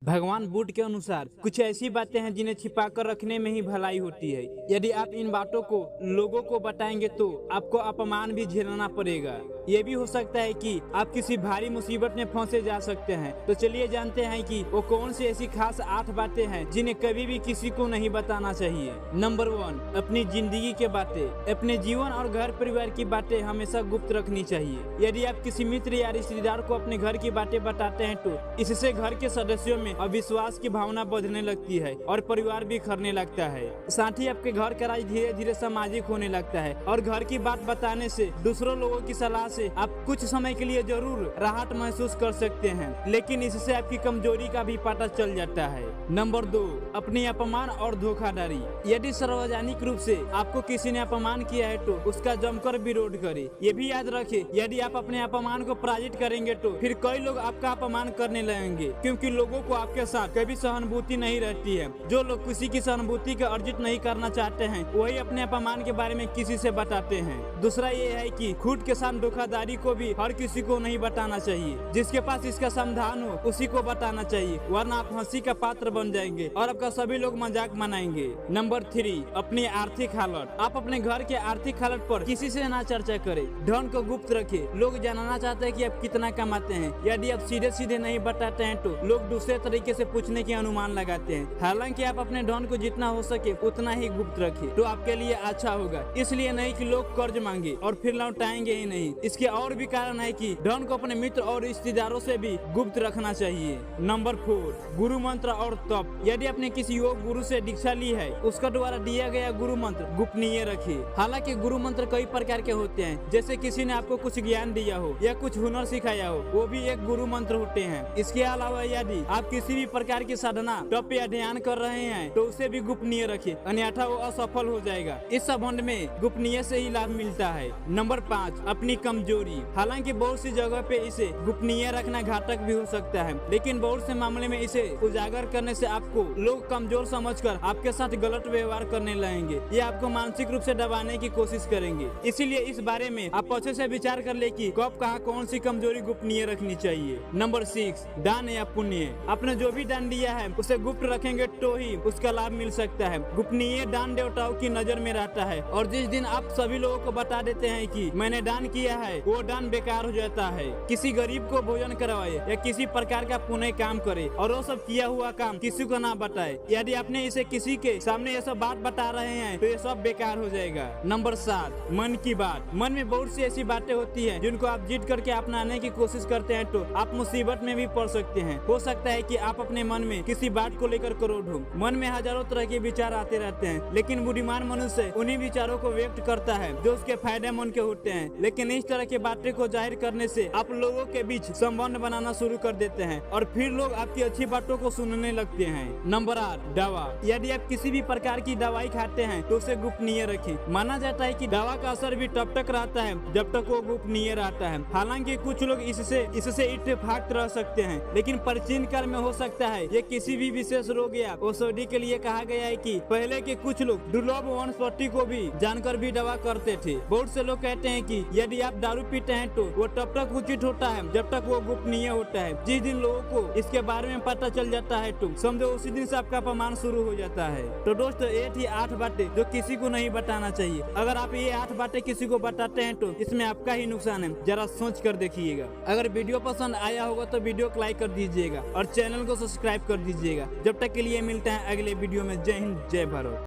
भगवान बुद्ध के अनुसार कुछ ऐसी बातें हैं जिन्हें छिपाकर रखने में ही भलाई होती है। यदि आप इन बातों को लोगों को बताएंगे तो आपको अपमान भी झेलना पड़ेगा। ये भी हो सकता है कि आप किसी भारी मुसीबत में फंसे जा सकते हैं। तो चलिए जानते हैं कि वो कौन सी ऐसी खास 8 बातें हैं जिन्हें कभी भी किसी को नहीं बताना चाहिए। नंबर 1, अपनी जिंदगी के बातें। अपने जीवन और घर परिवार की बातें हमेशा गुप्त रखनी चाहिए। यदि आप किसी मित्र या रिश्तेदार को अपने घर की बातें बताते हैं तो इससे घर के सदस्यों में अविश्वास की भावना बढ़ने लगती है और परिवार भी खरने लगता है। साथ ही आपके घर का राज धीरे धीरे सामाजिक होने लगता है और घर की बात बताने से दूसरों लोगों की सलाह से आप कुछ समय के लिए जरूर राहत महसूस कर सकते हैं, लेकिन इससे आपकी कमजोरी का भी पता चल जाता है। नंबर 2, अपनी अपमान और धोखाधड़ी। यदि सार्वजनिक रूप से आपको किसी ने अपमान किया है तो उसका जमकर विरोध करें। ये भी याद रखें, यदि आप अपने अपमान को पराजित करेंगे तो फिर कई लोग आपका अपमान करने लगेंगे, क्योंकि लोगों को आपके साथ कभी सहानुभूति नहीं रहती है। जो लोग किसी की सहानुभूति का अर्जित नहीं करना चाहते हैं वही अपने अपमान के बारे में किसी से बताते हैं। दूसरा ये है कि खुद के साथ धोखाधड़ी को भी हर किसी को नहीं बताना चाहिए। जिसके पास इसका समाधान हो उसी को बताना चाहिए, वरना आप हंसी का पात्र बन जाएंगे और आपका सभी लोग मजाक मनाएंगे। नंबर 3, अपनी आर्थिक हालत। आप अपने घर के आर्थिक हालत पर किसी से ना चर्चा करें, धन को गुप्त रखें। लोग जानना चाहते हैं कि आप कितना कमाते हैं। यदि आप सीधे सीधे नहीं बताते हैं तो लोग दूसरे तरीके से पूछने के अनुमान लगाते हैं। हालांकि आप अपने धन को जितना हो सके उतना ही गुप्त रखें तो आपके लिए अच्छा होगा। इसलिए नहीं कि लोग कर्ज मांगे और फिर लौटाएंगे ही नहीं। इसके और भी कारण है कि धन को अपने मित्र और रिश्तेदारों से भी गुप्त रखना चाहिए। नंबर 4, गुरु मंत्र और तप। यदि आपने किसी योग गुरु से दीक्षा ली है उसका द्वारा दिया गया गुरु मंत्र गोपनीय रखिए। हालांकि गुरु मंत्र कई प्रकार के होते हैं, जैसे किसी ने आपको कुछ ज्ञान दिया हो या कुछ हुनर सिखाया हो, वो भी एक गुरु मंत्र होते हैं। इसके अलावा यदि आप किसी भी प्रकार की साधना तप या ध्यान कर रहे हैं तो उसे भी गोपनीय रखिए, अन्यथा वो असफल हो जाएगा। इस संबंध में गोपनीय से ही लाभ मिलता है। नंबर 5, अपनी कमजोरी। हालांकि बहुत सी जगह पे इसे गोपनीय रखना घातक भी हो सकता है, लेकिन बहुत से मामले में इसे उजागर करने से आपको लोग कमजोर समझकर आपके साथ गलत व्यवहार करने लगेंगे। ये आपको मानसिक रूप से दबाने की कोशिश करेंगे। इसीलिए इस बारे में आप अच्छे से विचार कर ले कि कब कहाँ कौन सी कमजोरी गोपनीय रखनी चाहिए। नंबर 6, दान या पुण्य। आपने जो भी दान दिया है उसे गुप्त रखेंगे तो ही उसका लाभ मिल सकता है। गोपनीय दान देवताओं की नजर में रहता है और जिस दिन आप सभी लोगों को बता देते हैं कि मैंने दान किया है, वो दान बेकार हो जाता है। किसी गरीब को भोजन करवाए या किसी प्रकार का पुण्य काम करे और वो सब किया हुआ काम किसी को ना बताए। यदि आपने इसे किसी के सामने ये सब बात बता रहे हैं तो ये सब बेकार हो जाएगा। नंबर 7, मन की बात। मन में बहुत सी ऐसी बातें होती है जिनको आप जीत करके अपनाने की कोशिश करते हैं तो आप मुसीबत में भी पड़ सकते हैं। हो सकता है कि आप अपने मन में किसी बात को लेकर क्रोध हो। मन में हजारों तरह के विचार आते रहते हैं, लेकिन बुद्धिमान मनुष्य उन्हीं विचारों को व्यक्त करता है जो उसके फायदेमंद के होते हैं। लेकिन इस तरह की बातें को जाहिर करने से आप लोगों के बीच संबंध बनाना शुरू कर देते हैं और फिर लोग आपकी अच्छी बातों को सुनने लगते हैं। नंबर 8, दवा। यदि आप किसी भी प्रकार की दवाई खाते हैं तो उसे गोपनीय रखें। माना जाता है कि दवा का असर भी तब तक रहता है जब तक वो गोपनीय रहता है। हालांकि कुछ लोग इससे इत्तेफाक रह सकते हैं, लेकिन प्राचीन काल में हो सकता है ये किसी भी विशेष रोग या औषधि के लिए कहा गया है कि पहले के कुछ लोग दुर्लभ वनस्पति को भी जानकर भी दवा करते थे। बहुत से लोग कहते हैं कि यदि आप दारू पीते हैं तो वो तब तक उचित होता है जब तक वो गोपनीय होता है। जिस दिन लोगों को इसके बारे में पता चल जाता है तो समझो उसी दिन से आपका अपमान शुरू हो जाता है। तो दोस्तों, ये थी 8 बातें जो किसी को नहीं बताना चाहिए। अगर आप ये 8 बातें किसी को बताते हैं तो इसमें आपका ही नुकसान है, जरा सोच कर देखिएगा। अगर वीडियो पसंद आया होगा तो वीडियो को लाइक कर दीजिएगा और चैनल को सब्सक्राइब कर दीजिएगा। जब तक के लिए मिलते हैं अगले वीडियो में। जय हिंद, जय भारत।